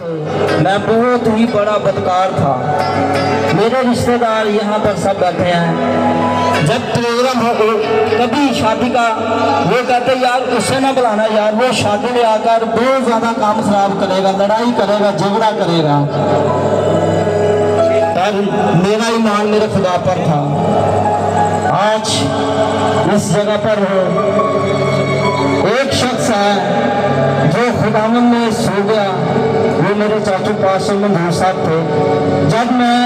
मैं बहुत ही बड़ा बदकार था। मेरे रिश्तेदार यहाँ पर सब बैठे हैं। जब प्रोग्राम हो कभी शादी का, वो कहते यार उससे ना बुलाना यार, वो शादी में आकर बहुत ज़्यादा काम खराब करेगा, लड़ाई करेगा, झगड़ा करेगा। पर मेरा ईमान मेरे खुदा पर था। आज इस जगह पर एक शख्स है जो खुदावन में सो गया। वो मेरे चाचू पास मंजूर साहब थे। जब मैं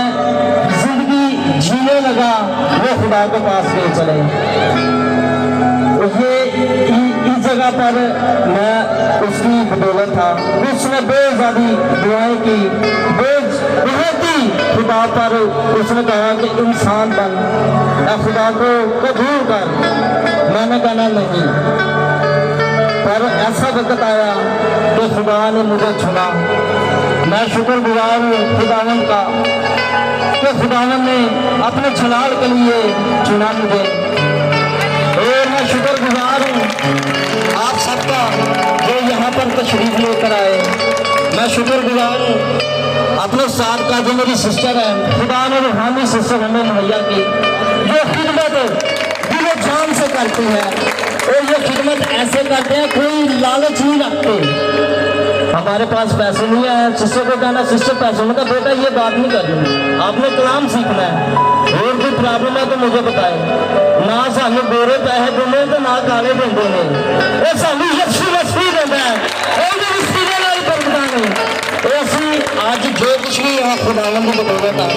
जिंदगी जीने लगा वो खुदा के पास गए चले। ये इस जगह पर मैं उसकी बदौलत था। उसने बहुत ज़्यादा दुआएं की, बहुत ही खुदा पर उसने कहा कि इंसान बन, खुदा को कबूल कर। मैंने कहना नहीं, पर ऐसा वक्त आया कि खुदा ने मुझे चुना। मैं शुक्रगुजार हूँ खुदावन का कि खुदावन ने अपने जलाल के लिए चुना मुझे। और मैं शुक्रगुजार हूँ आप सबका जो यहाँ पर तशरीफ लेकर आए। मैं शुक्रगुजार हूँ अपने साथ का जो मेरी सिस्टर है, खुदा ने रूहानी सिस्टर हमें मुहैया की, जो खिदमत दिल जान से करती है। और ये खिदमत ऐसे करते हैं, कोई लालच नहीं रखते। हमारे पास पैसे नहीं है, सिस्टर को कहना सिस्टर पैसे में, मतलब बेटा ये बात नहीं करनी, आपने कलाम सीखना है। और कोई प्रॉब्लम है तो मुझे बताए। ना सानू गोरे पैसे देने तो ना काले देंगे ने, सानू यीशु मसीह देता है। आज जो कुछ भी यहाँ खुदावन की बदौलत है।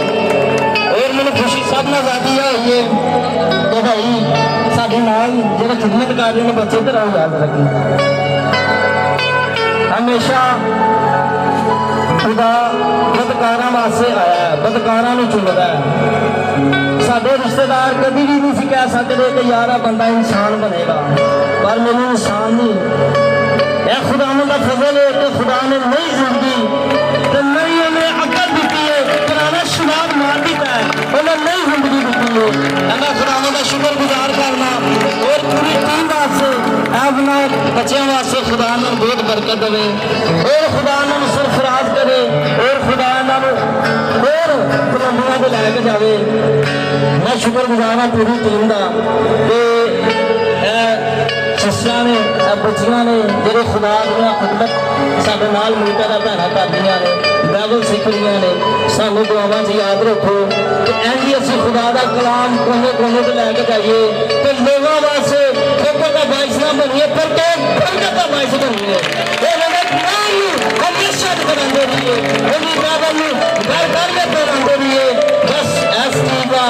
और मैंने खुशी सब ना जाती है ये तो भाई साढ़े नाल जो खिदमत कर रहे हैं बच्चे तो रहो याद रखें। हमेशा खुदा बदकारा वास्ते आया है, बदकारा चुनता है। साढ़े रिश्तेदार कभी भी नहीं कह सकते कि यार बंदा इंसान बनेगा, पर मैंने इंसान नहीं। यह खुदा का फजल है कि खुदा ने नई जिंदगी तो नई उन्हें अकल दी है, पुराना शराब मार दिता है, उन्हें नई जिंदगी दी है। मैं खुदा का शुक्रगुजार करना और पूरी टीम वास्ते अपना बच्चों वास्ते खुदा ने बहुत बरकत दे और खुदा ने सरफराज करे और खुदा और बुलंदियां को लैके जाए। मैं शुक्रगुजार हाँ पूरी टीम का सिस्टर ने बच्चियां ने जो खुदा दियाँ खिदमत साडे नाल मिलकर भैन करदियां ने, बाइबल सिख रही ने। सानू दुआवां च याद रखो कि इंज असीं खुदा का कलाम कोने कोने ते लैके जाइए तो लोगों वास्ते ठोकर का बाइस ना बनिए पर बरकत का बाइस बनिए। हमेशा कराते रहिए, बाइबल घर घर में कराते रहिए। बस इस चीज का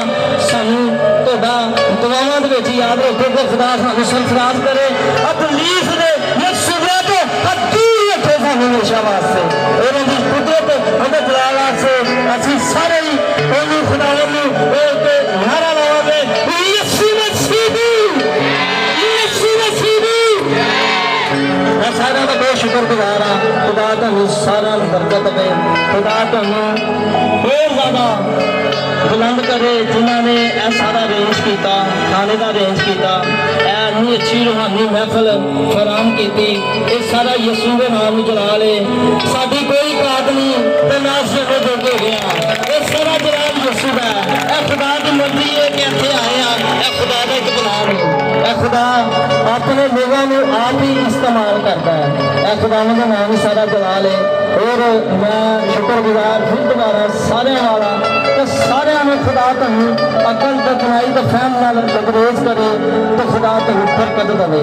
सानू तुहाडा दुआवां दे विच याद रखो कि खुदा सानू सरफराज करे, तकलीफ दे मुसीबत दूर रखे सानू हमेशा वास्ते। और उनकी कुदरत उनके जलाल वास्ते असीं सारे ही उन्हें खुदावन नूं नारा लावांगे, यीशु मसीह यीशु मसीह। मैं सारा का बहुत शुक्रगुजार हाँ। खुदा तुहानूं सारा बरकत दे, खुदा तुहानूं बहुत ज़्यादा बुलंद करे। जिन्होंने यह सारा अरेंज किया, खाने का अरेंज किया, इतनी अच्छी रूहानी महफल फराम की, ये सारा यीशु के नाम जला ले। साड़ी कोई काट नहीं तो ना सिर्फ जोगे हो गया, ये सारा जलाल यीशु का है। खुदा की मर्जी है कि इतने आए हैं, खुदा का एक गुलाम है। खुदा अपने लोगों को आप ही इस्तेमाल करता है। खुदा का नाम ही सारा जला ले। और मैं शुक्रगुजार फिर दोबारा सारे वाला तो सारे में खुदा तुहानूं अकल दनाई तो फहम नाल बदरेज करे तो खुदा तुहानूं बरकत देवे।